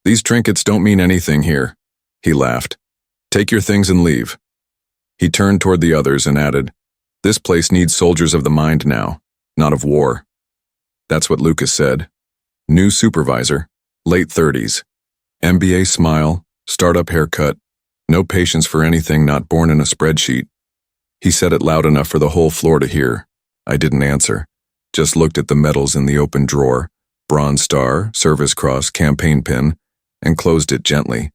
These trinkets don't mean anything here. He laughed. Take your things and leave. He turned toward the others and added, This place needs soldiers of the mind now, not of war. That's what Lucas said. New supervisor, late 30s. MBA smile, startup haircut, no patience for anything not born in a spreadsheet. He said it loud enough for the whole floor to hear. I didn't answer, just looked at the medals in the open drawer, Bronze Star, Service Cross, campaign pin, and closed it gently.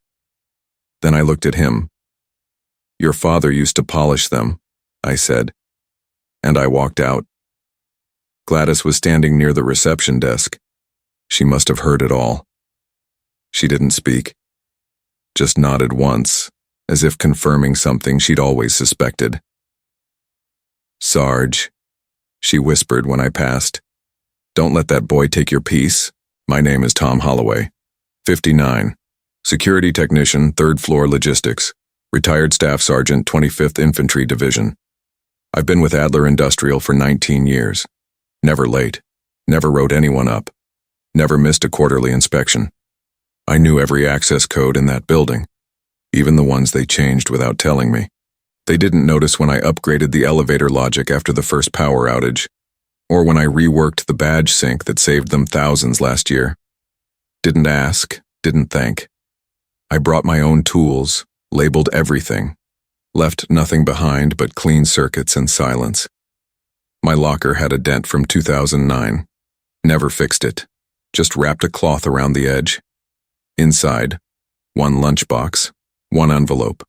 Then I looked at him. Your father used to polish them, I said. And I walked out. Gladys was standing near the reception desk. She must have heard it all. She didn't speak, just nodded once, as if confirming something she'd always suspected. Sarge, she whispered when I passed. Don't let that boy take your peace. My name is Tom Holloway, 59, security technician, 3rd floor logistics, retired staff sergeant, 25th Infantry Division. I've been with Adler Industrial for 19 years. Never late, never wrote anyone up, never missed a quarterly inspection. I knew every access code in that building, even the ones they changed without telling me. They didn't notice when I upgraded the elevator logic after the first power outage, or when I reworked the badge sync that saved them thousands last year. Didn't ask, didn't thank. I brought my own tools, labeled everything, left nothing behind but clean circuits and silence. My locker had a dent from 2009. Never fixed it, just wrapped a cloth around the edge. Inside, 1 lunchbox, 1 envelope,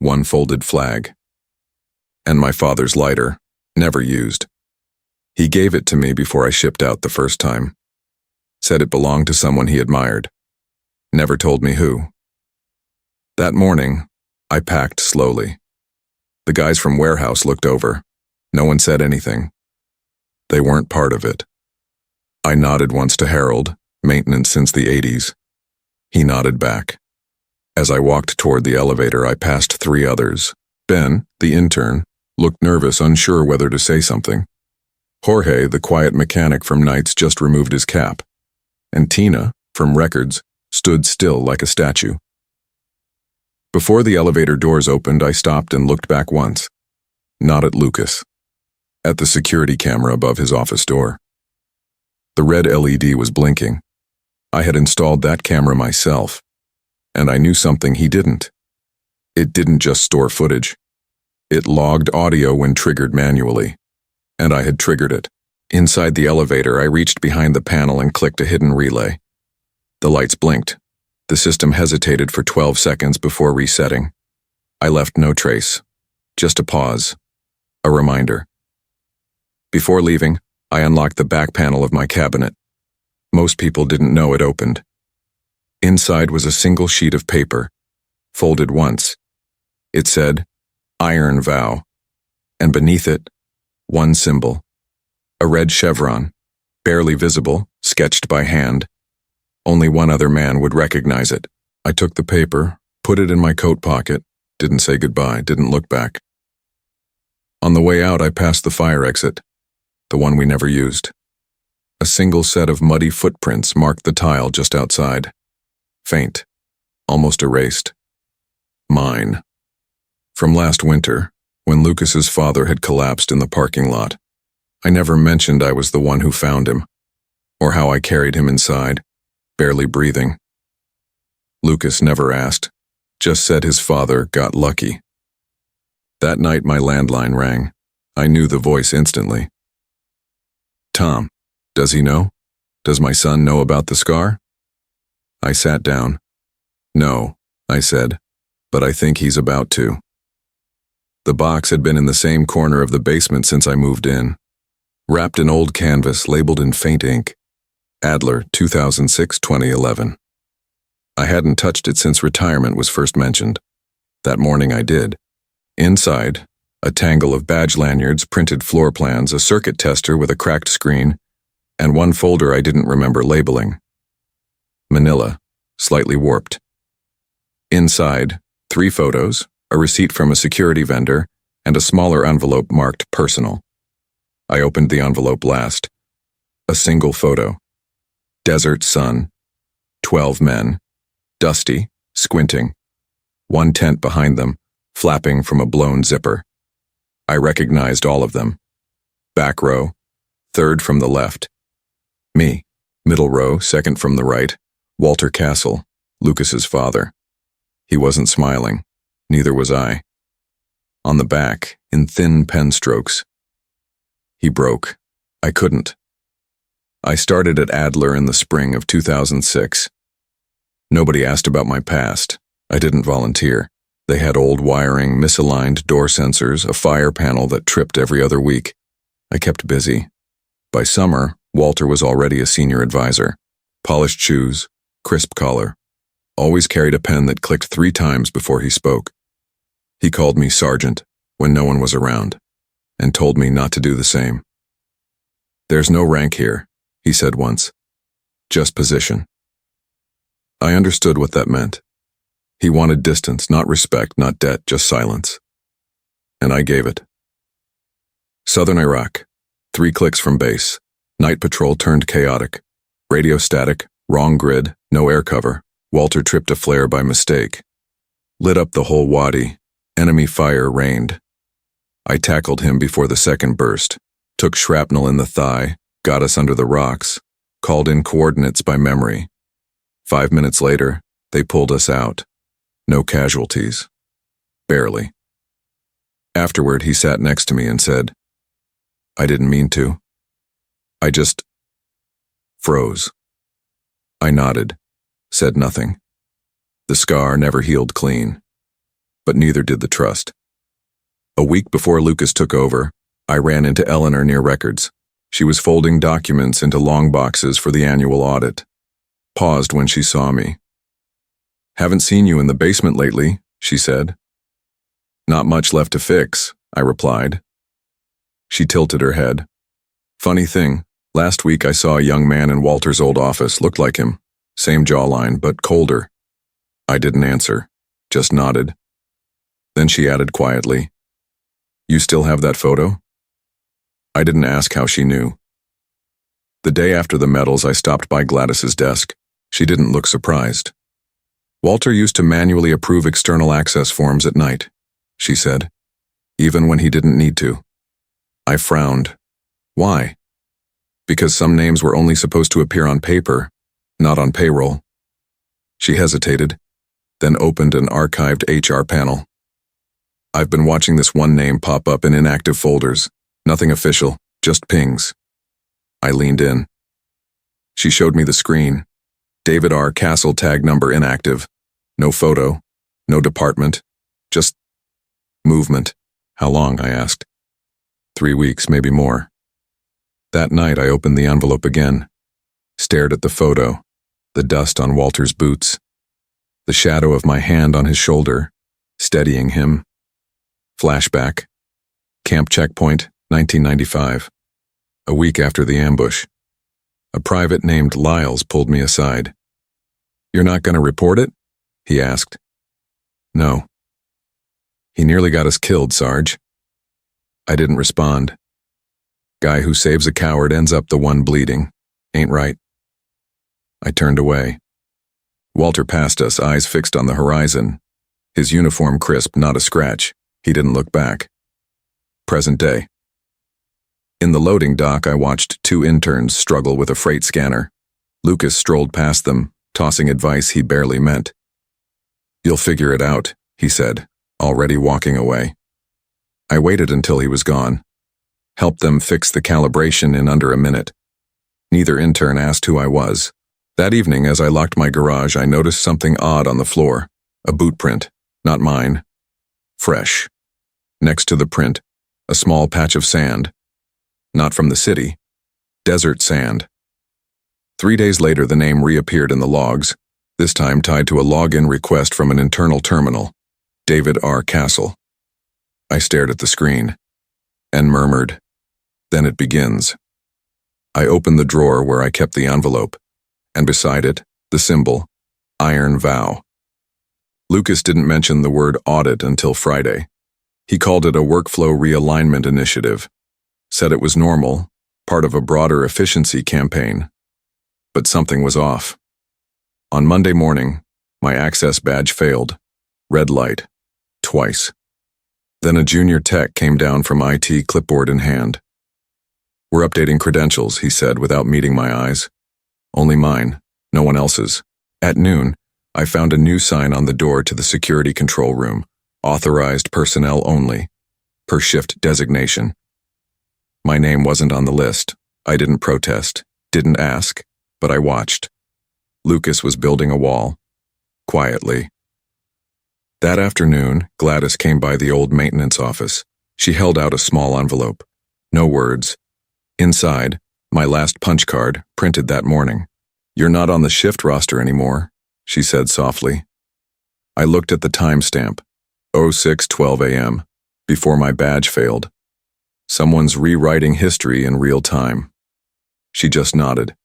1 folded flag. And my father's lighter, never used. He gave it to me before I shipped out the first time. Said it belonged to someone he admired. Never told me who. That morning, I packed slowly. The guys from warehouse looked over. No one said anything. They weren't part of it. I nodded once to Harold, maintenance since the 80s. He nodded back. As I walked toward the elevator, I passed 3 others. Ben, the intern, looked nervous, unsure whether to say something. Jorge, the quiet mechanic from nights, just removed his cap. And Tina, from records, stood still like a statue. Before the elevator doors opened, I stopped and looked back once. Not at Lucas. At the security camera above his office door. The red LED was blinking. I had installed that camera myself, and I knew something he didn't. It didn't just store footage. It logged audio when triggered manually, and I had triggered it. Inside the elevator, I reached behind the panel and clicked a hidden relay. The lights blinked. The system hesitated for 12 seconds before resetting. I left no trace, just a pause, a reminder. Before leaving, I unlocked the back panel of my cabinet. Most people didn't know it opened. Inside was a single sheet of paper, folded once. It said, Iron Vow, and beneath it, 1 symbol, a red chevron, barely visible, sketched by hand. Only 1 other man would recognize it. I took the paper, put it in my coat pocket, didn't say goodbye, didn't look back. On the way out, I passed the fire exit, the one we never used. A single set of muddy footprints marked the tile just outside. Faint, almost erased. Mine. From last winter, when Lucas's father had collapsed in the parking lot. I never mentioned I was the one who found him, or how I carried him inside, barely breathing. Lucas never asked, just said his father got lucky. That night my landline rang. I knew the voice instantly. Tom, does he know? Does my son know about the scar? I sat down. No, I said, but I think he's about to. The box had been in the same corner of the basement since I moved in. Wrapped in old canvas labeled in faint ink. Adler, 2006-2011. I hadn't touched it since retirement was first mentioned. That morning I did. Inside, a tangle of badge lanyards, printed floor plans, a circuit tester with a cracked screen, and 1 folder I didn't remember labeling. Manila, slightly warped. Inside, 3 photos, a receipt from a security vendor, and a smaller envelope marked personal. I opened the envelope last. A single photo. Desert sun, 12 men, dusty, squinting. One tent behind them, flapping from a blown zipper. I recognized all of them. Back row, third from the left. Me, middle row, second from the right. Walter Castle, Lucas's father. He wasn't smiling. Neither was I. On the back, in thin pen strokes. He broke. I couldn't. I started at Adler in the spring of 2006. Nobody asked about my past. I didn't volunteer. They had old wiring, misaligned door sensors, a fire panel that tripped every other week. I kept busy. By summer, Walter was already a senior advisor. Polished shoes, crisp collar. Always carried a pen that clicked 3 times before he spoke. He called me Sergeant when no one was around, and told me not to do the same. "There's no rank here," he said once. "Just position." I understood what that meant. He wanted distance, not respect, not debt, just silence. And I gave it. Southern Iraq. 3 clicks from base. Night patrol turned chaotic. Radio static, wrong grid, no air cover. Walter tripped a flare by mistake. Lit up the whole wadi. Enemy fire rained. I tackled him before the second burst. Took shrapnel in the thigh, got us under the rocks. Called in coordinates by memory. 5 minutes later, they pulled us out. No casualties. Barely. Afterward, he sat next to me and said, "I didn't mean to. I just froze." I nodded, said nothing. The scar never healed clean, but neither did the trust. A week before Lucas took over, I ran into Eleanor near records. She was folding documents into long boxes for the annual audit. Paused when she saw me. "Haven't seen you in the basement lately," she said. "Not much left to fix," I replied. She tilted her head. "Funny thing, last week I saw a young man in Walter's old office, looked like him. Same jawline, but colder." I didn't answer, just nodded. Then she added quietly, "You still have that photo?" I didn't ask how she knew. The day after the medals, I stopped by Gladys's desk. She didn't look surprised. "Walter used to manually approve external access forms at night," she said, "even when he didn't need to." I frowned. "Why?" "Because some names were only supposed to appear on paper, not on payroll." She hesitated, then opened an archived HR panel. "I've been watching this one name pop up in inactive folders. Nothing official, just pings." I leaned in. She showed me the screen. David R. Castle tag number inactive. No photo, no department, just movement. "How long?" I asked. 3 weeks, maybe more." That night I opened the envelope again, stared at the photo, the dust on Walter's boots, the shadow of my hand on his shoulder, steadying him. Flashback. Camp Checkpoint, 1995. A week after the ambush. A private named Lyles pulled me aside. "You're not going to report it?" he asked. "No." "He nearly got us killed, Sarge." I didn't respond. Guy who saves a coward ends up the one bleeding. Ain't right. I turned away. Walter passed us, eyes fixed on the horizon. His uniform crisp, not a scratch. He didn't look back. Present day. In the loading dock, I watched 2 interns struggle with a freight scanner. Lucas strolled past them, tossing advice he barely meant. "You'll figure it out," he said, already walking away. I waited until he was gone. Helped them fix the calibration in under a minute. Neither intern asked who I was. That evening, as I locked my garage, I noticed something odd on the floor. A boot print, not mine. Fresh. Next to the print, a small patch of sand. Not from the city. Desert sand. 3 days later, the name reappeared in the logs, this time tied to a login request from an internal terminal. David R. Castle. I stared at the screen and murmured, "Then it begins." I opened the drawer where I kept the envelope, and beside it, the symbol, Iron Vow. Lucas didn't mention the word audit until Friday. He called it a workflow realignment initiative, said it was normal, part of a broader efficiency campaign. But something was off. On Monday morning, My access badge failed. Red light. Twice. Then a junior tech came down from IT, clipboard in hand. "We're updating credentials," he said without meeting my eyes. "Only mine, no one else's." At noon, I found a new sign on the door to the security control room. "Authorized personnel only. Per shift designation." My name wasn't on the list. I didn't protest, didn't ask, but I watched. Lucas was building a wall. Quietly. That afternoon, Gladys came by the old maintenance office. She held out a small envelope. No words. Inside, my last punch card, printed that morning. "You're not on the shift roster anymore," she said softly. I looked at the timestamp, 06:12 a.m., before my badge failed. Someone's rewriting history in real time. She just nodded.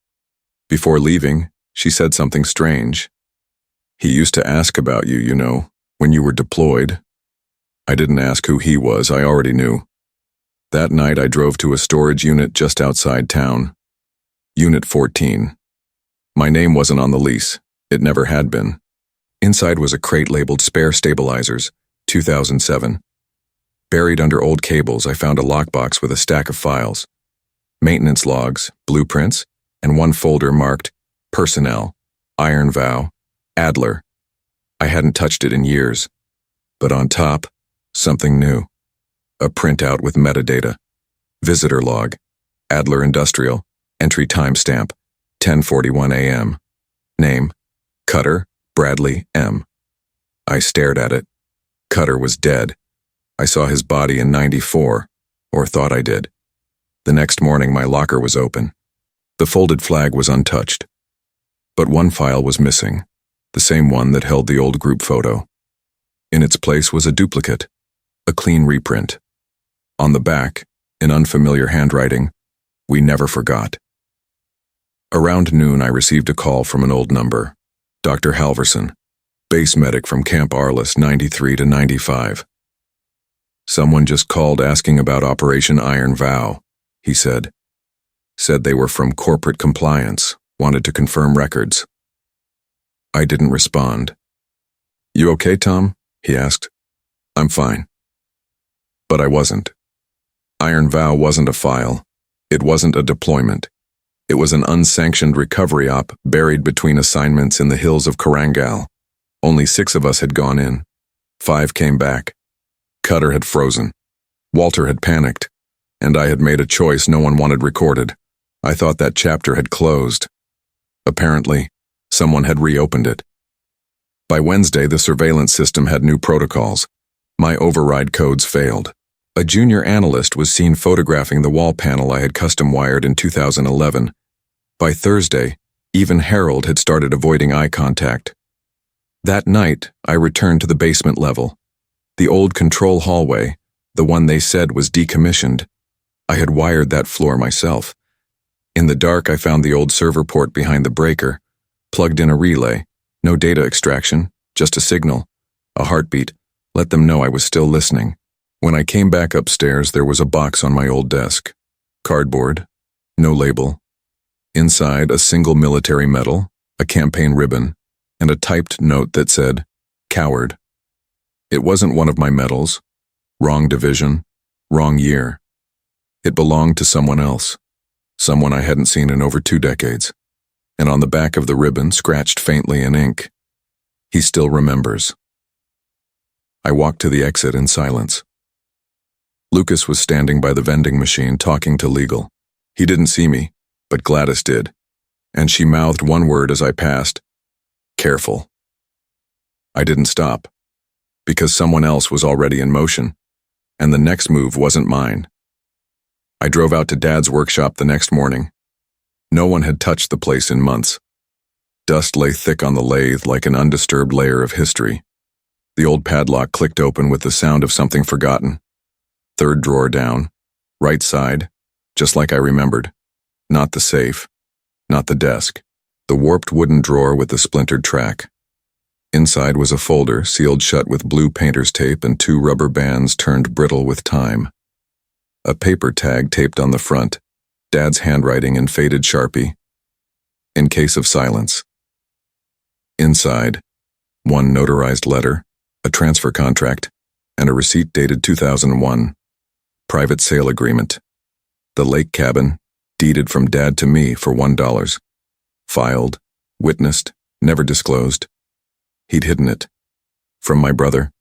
Before leaving, she said something strange. "He used to ask about you, when you were deployed." I didn't ask who he was, I already knew. That night I drove to a storage unit just outside town. Unit 14. My name wasn't on the lease. It never had been. Inside was a crate labeled "Spare Stabilizers, 2007. Buried under old cables, I found a lockbox with a stack of files. Maintenance logs, blueprints, and one folder marked "Personnel, Iron Vow, Adler." I hadn't touched it in years. But on top, something new. A printout with metadata. Visitor log, Adler Industrial, entry timestamp, 10:41 a.m. Name, Cutter, Bradley, M. I stared at it. Cutter was dead. I saw his body in '94, or thought I did. The next morning my locker was open. The folded flag was untouched. But one file was missing, the same one that held the old group photo. In its place was a duplicate, a clean reprint. On the back, in unfamiliar handwriting, "We never forgot." Around noon I received a call from an old number. Dr. Halverson, base medic from Camp Arliss, 93 to 95. "Someone just called asking about Operation Iron Vow," he said. Said they were from corporate compliance, wanted to confirm records. I didn't respond. "You okay, Tom?" he asked. "I'm fine." But I wasn't. Iron Vow wasn't a file. It wasn't a deployment. It was an unsanctioned recovery op buried between assignments in the hills of Karangal. Only 6 of us had gone in. 5 came back. Cutter had frozen. Walter had panicked. And I had made a choice no one wanted recorded. I thought that chapter had closed. Apparently, someone had reopened it. By Wednesday, the surveillance system had new protocols. My override codes failed. A junior analyst was seen photographing the wall panel I had custom wired in 2011. By Thursday, even Harold had started avoiding eye contact. That night, I returned to the basement level. The old control hallway, the one they said was decommissioned. I had wired that floor myself. In the dark, I found the old server port behind the breaker, plugged in a relay. No data extraction, just a signal, a heartbeat. Let them know I was still listening. When I came back upstairs, there was a box on my old desk. Cardboard, no label. Inside, a single military medal, a campaign ribbon, and a typed note that said, "Coward." It wasn't one of my medals. Wrong division, wrong year. It belonged to someone else, someone I hadn't seen in over 2 decades. And on the back of the ribbon, scratched faintly in ink, "He still remembers." I walked to the exit in silence. Lucas was standing by the vending machine talking to legal. He didn't see me, but Gladys did, and she mouthed one word as I passed, "Careful." I didn't stop, because someone else was already in motion, and the next move wasn't mine. I drove out to Dad's workshop the next morning. No one had touched the place in months. Dust lay thick on the lathe like an undisturbed layer of history. The old padlock clicked open with the sound of something forgotten. 3rd drawer down, right side, just like I remembered. Not the safe, not the desk. The warped wooden drawer with the splintered track. Inside was a folder sealed shut with blue painter's tape and 2 rubber bands turned brittle with time. A paper tag taped on the front, Dad's handwriting in faded Sharpie. In case of silence. Inside, One notarized letter, a transfer contract, and a receipt dated 2001. Private sale agreement. The lake cabin, deeded from Dad to me for $1. Filed, witnessed, never disclosed. He'd hidden it. From my brother.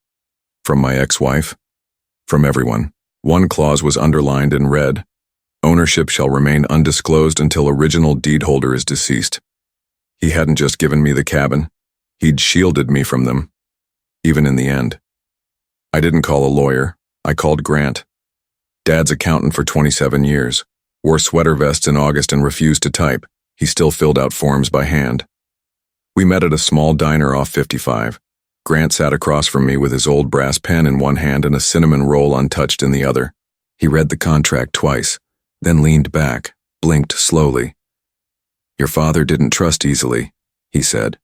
From my ex-wife. From everyone. One clause was underlined in red. Ownership shall remain undisclosed until original deed holder is deceased. He hadn't just given me the cabin. He'd shielded me from them. Even in the end. I didn't call a lawyer. I called Grant. Dad's accountant for 27 years. Wore sweater vests in August and refused to type. He still filled out forms by hand. We met at a small diner off 55. Grant sat across from me with his old brass pen in one hand and a cinnamon roll untouched in the other. He read the contract twice, then leaned back, blinked slowly. "Your father didn't trust easily," he said.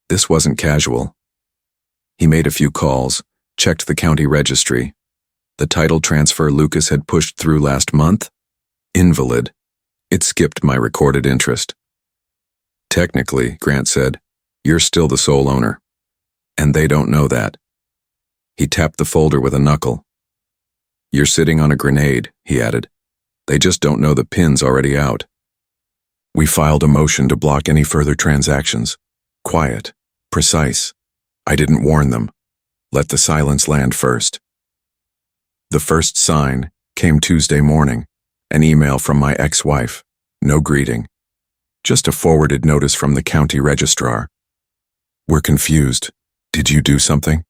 This wasn't casual. He made a few calls, checked the county registry. The title transfer Lucas had pushed through last month? Invalid. It skipped my recorded interest. "Technically," Grant said, "you're still the sole owner. And they don't know that." He tapped the folder with a knuckle. "You're sitting on a grenade," he added. "They just don't know the pin's already out." We filed a motion to block any further transactions. Quiet. Precise. I didn't warn them. Let the silence land first. The first sign came Tuesday morning. An email from my ex-wife. No greeting. Just a forwarded notice from the county registrar. "We're confused. Did you do something?"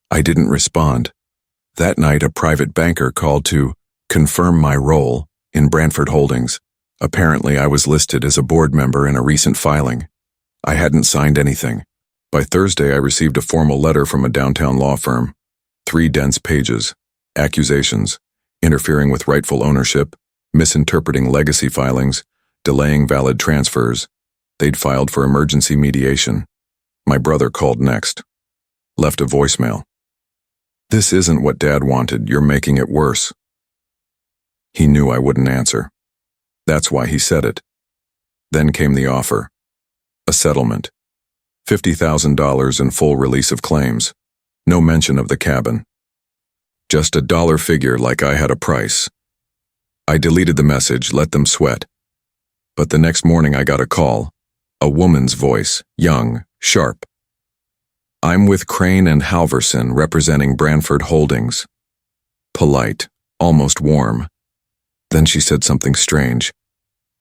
I didn't respond. That night, a private banker called to confirm my role in Brantford Holdings. Apparently, I was listed as a board member in a recent filing. I hadn't signed anything. By Thursday, I received a formal letter from a downtown law firm. 3 dense pages. Accusations. Interfering with rightful ownership. Misinterpreting legacy filings. Delaying valid transfers. They'd filed for emergency mediation. My brother called next. Left a voicemail. "This isn't what Dad wanted. You're making it worse." He knew I wouldn't answer. That's why he said it. Then came the offer. A settlement. $50,000 in full release of claims. No mention of the cabin. Just a dollar figure like I had a price. I deleted the message, let them sweat. But the next morning I got a call. A woman's voice, young, sharp. "I'm with Crane and Halverson representing Brantford Holdings." Polite, almost warm. Then she said something strange.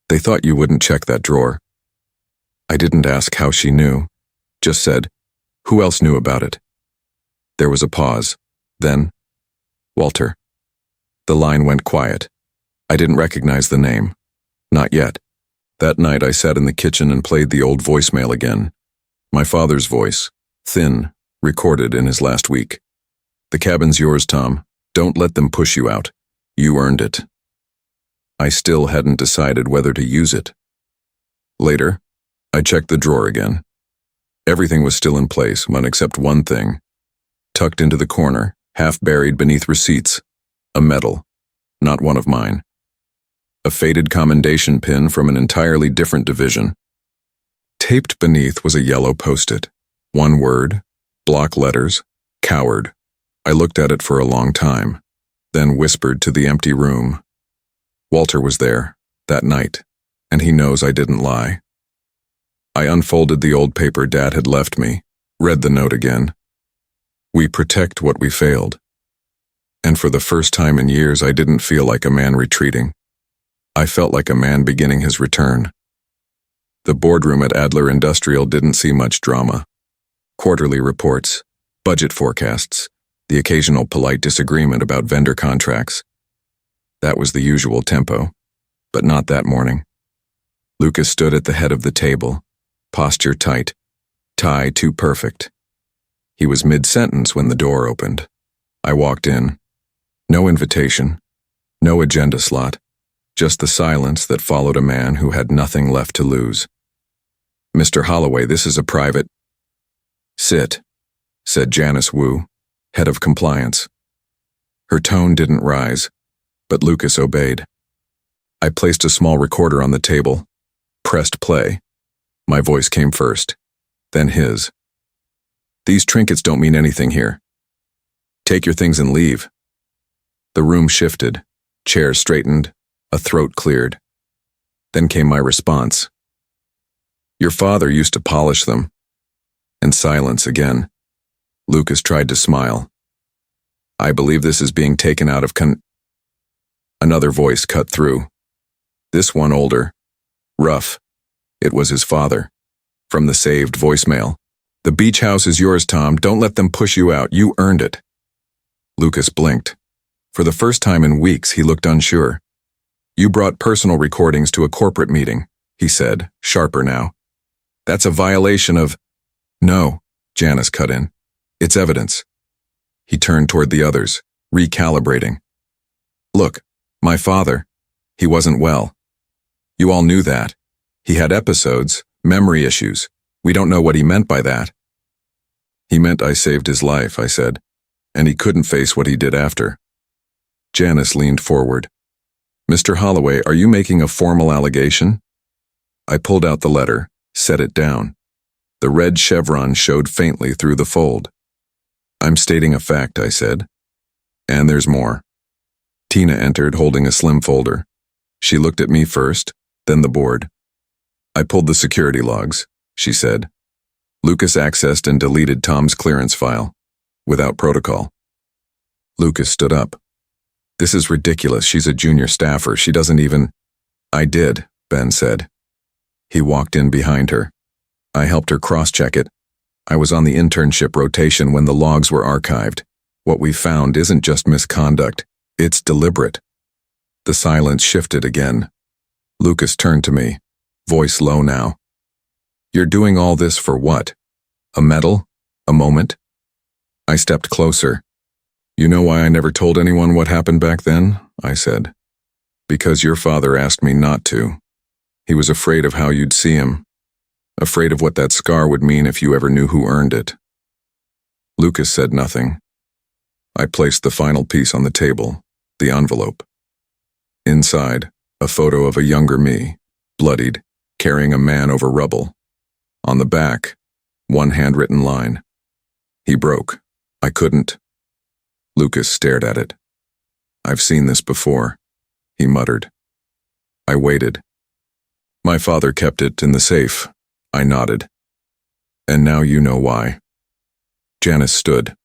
"They thought you wouldn't check that drawer." I didn't ask how she knew. Just said, "Who else knew about it?" There was a pause. Then, "Walter." The line went quiet. I didn't recognize the name. Not yet. That night I sat in the kitchen and played the old voicemail again. My father's voice, thin, recorded in his last week. "The cabin's yours, Tom. Don't let them push you out. You earned it." I still hadn't decided whether to use it. Later, I checked the drawer again. Everything was still in place, except one thing. Tucked into the corner, half buried beneath receipts. A medal. Not one of mine. A faded commendation pin from an entirely different division. Taped beneath was a yellow post-it. One word, block letters, coward. I looked at it for a long time, then whispered to the empty room. Walter was there, that night, and he knows I didn't lie. I unfolded the old paper Dad had left me, read the note again. "We protect what we failed." And for the first time in years, I didn't feel like a man retreating. I felt like a man beginning his return. The boardroom at Adler Industrial didn't see much drama. Quarterly reports, budget forecasts, the occasional polite disagreement about vendor contracts. That was the usual tempo, but not that morning. Lucas stood at the head of the table, posture tight, tie too perfect. He was mid-sentence when the door opened. I walked in. No invitation, no agenda slot, just the silence that followed a man who had nothing left to lose. "Mr. Holloway, this is a private—" "Sit," said Janice Wu, head of compliance. Her tone didn't rise, but Lucas obeyed. I placed a small recorder on the table, pressed play. My voice came first, then his. These trinkets don't mean anything here. Take your things and leave. The room shifted, chairs straightened, a throat cleared. Then came my response. Your father used to polish them. And silence again. Lucas tried to smile. I believe this is being taken out of Another voice cut through. This one older. Rough. It was his father. From the saved voicemail. The beach house is yours, Tom. Don't let them push you out. You earned it. Lucas blinked. For the first time in weeks, he looked unsure. You brought personal recordings to a corporate meeting, he said, sharper now. That's a violation of... No, Janice cut in. It's evidence. He turned toward the others, recalibrating. Look, my father, he wasn't well. You all knew that. He had episodes, memory issues. We don't know what he meant by that. He meant I saved his life, I said, and he couldn't face what he did after. Janice leaned forward. Mr. Holloway, are you making a formal allegation? I pulled out the letter, set it down. The red chevron showed faintly through the fold. I'm stating a fact, I said. And there's more. Tina entered holding a slim folder. She looked at me first, then the board. I pulled the security logs, she said. Lucas accessed and deleted Tom's clearance file, without protocol. Lucas stood up. This is ridiculous. She's a junior staffer. She doesn't even... I did, Ben said. He walked in behind her. I helped her cross-check it. I was on the internship rotation when the logs were archived. What we found isn't just misconduct. It's deliberate. The silence shifted again. Lucas turned to me, voice low now. You're doing all this for what? A medal? A moment? I stepped closer. You know why I never told anyone what happened back then? I said. Because your father asked me not to. He was afraid of how you'd see him. Afraid of what that scar would mean if you ever knew who earned it. Lucas said nothing. I placed the final piece on the table, the envelope. Inside, a photo of a younger me, bloodied, carrying a man over rubble. On the back, one handwritten line. He broke. I couldn't. Lucas stared at it. I've seen this before, he muttered. I waited. My father kept it in the safe. I nodded. And now you know why. Janice stood.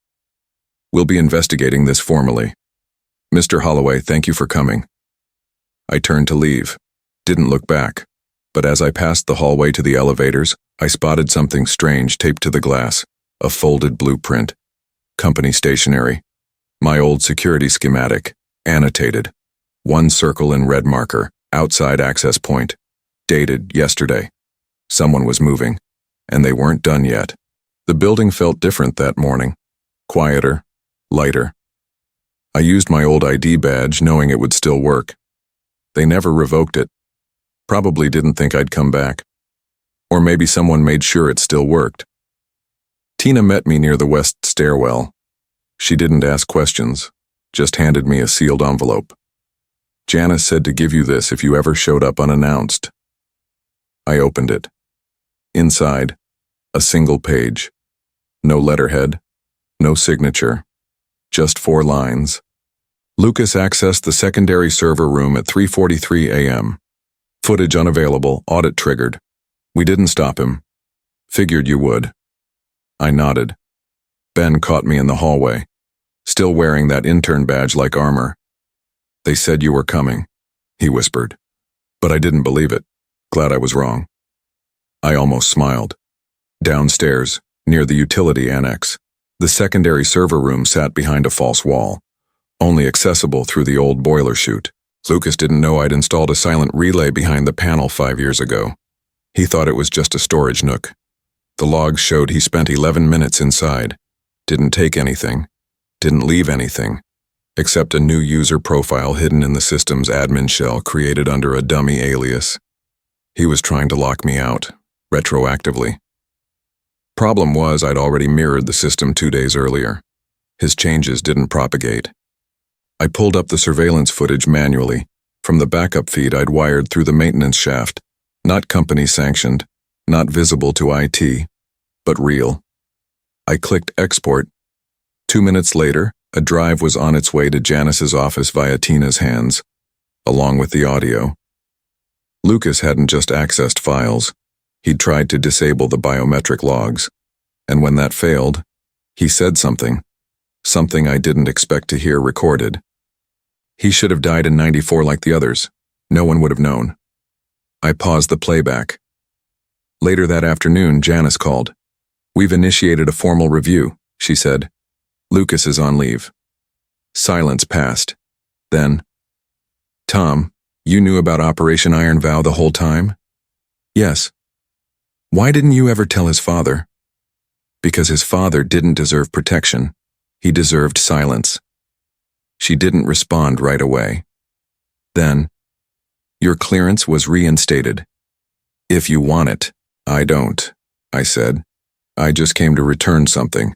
We'll be investigating this formally. Mr. Holloway, thank you for coming. I turned to leave, didn't look back, but as I passed the hallway to the elevators, I spotted something strange taped to the glass, a folded blueprint. Company stationery. My old security schematic, annotated. One circle in red marker, outside access point. Dated yesterday. Someone was moving, and they weren't done yet. The building felt different that morning. Quieter, lighter. I used my old ID badge knowing it would still work. They never revoked it. Probably didn't think I'd come back. Or maybe someone made sure it still worked. Tina met me near the west stairwell. She didn't ask questions, just handed me a sealed envelope. Janice said to give you this if you ever showed up unannounced. I opened it. Inside, a single page. No letterhead, no signature, just 4 lines. Lucas accessed the secondary server room at 3:43 a.m. Footage unavailable, audit triggered. We didn't stop him. Figured you would. I nodded. Ben caught me in the hallway, still wearing that intern badge like armor. They said you were coming, he whispered. But I didn't believe it. Glad I was wrong. I almost smiled. Downstairs, near the utility annex, the secondary server room sat behind a false wall, only accessible through the old boiler chute. Lucas didn't know I'd installed a silent relay behind the panel 5 years ago. He thought it was just a storage nook. The logs showed he spent 11 minutes inside. Didn't take anything. Didn't leave anything. Except a new user profile hidden in the system's admin shell created under a dummy alias. He was trying to lock me out, retroactively. Problem was I'd already mirrored the system 2 days earlier. His changes didn't propagate. I pulled up the surveillance footage manually, from the backup feed I'd wired through the maintenance shaft, not company sanctioned, not visible to IT, but real. I clicked export. 2 minutes later, a drive was on its way to Janice's office via Tina's hands, along with the audio. Lucas hadn't just accessed files. He'd tried to disable the biometric logs. And when that failed, he said something I didn't expect to hear recorded. He should have died in '94 like the others. No one would have known. I paused the playback. Later that afternoon, Janice called. "We've initiated a formal review," she said. "Lucas is on leave." Silence passed. Then, "Tom, you knew about Operation Iron Vow the whole time?" "Yes." "Why didn't you ever tell his father?" "Because his father didn't deserve protection. He deserved silence." She didn't respond right away. Then, "Your clearance was reinstated." "If you want it." "I don't," I said. "I just came to return something."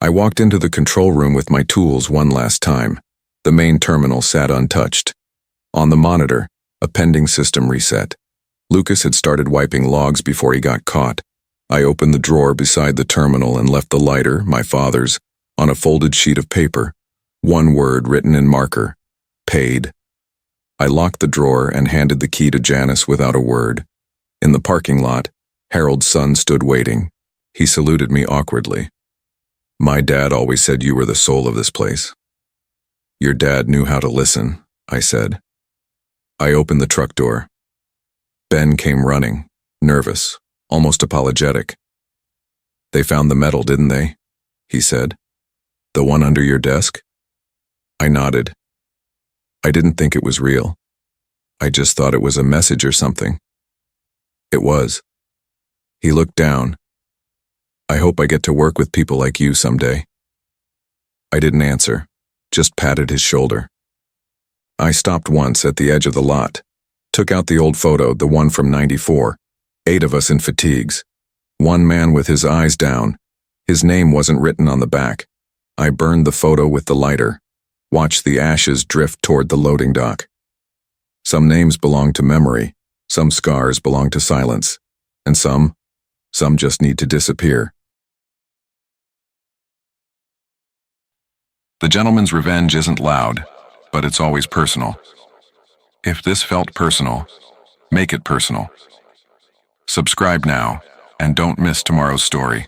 I walked into the control room with my tools one last time. The main terminal sat untouched. On the monitor, a pending system reset. Lucas had started wiping logs before he got caught. I opened the drawer beside the terminal and left the lighter, my father's, on a folded sheet of paper. One word written in marker: paid. I locked the drawer and handed the key to Janice without a word. In the parking lot, Harold's son stood waiting. He saluted me awkwardly. "My dad always said you were the soul of this place." "Your dad knew how to listen," I said. I opened the truck door. Ben came running, nervous, almost apologetic. "They found the medal, didn't they?" he said. "The one under your desk?" I nodded. I didn't think it was real. I just thought it was a message or something. It was. He looked down. "I hope I get to work with people like you someday." I didn't answer, just patted his shoulder. I stopped once at the edge of the lot, took out the old photo, the one from '94, 8 of us in fatigues. One man with his eyes down. His name wasn't written on the back. I burned the photo with the lighter, watched the ashes drift toward the loading dock. Some names belong to memory, some scars belong to silence, and some just need to disappear. The gentleman's revenge isn't loud, but it's always personal. If this felt personal, make it personal. Subscribe now, and don't miss tomorrow's story.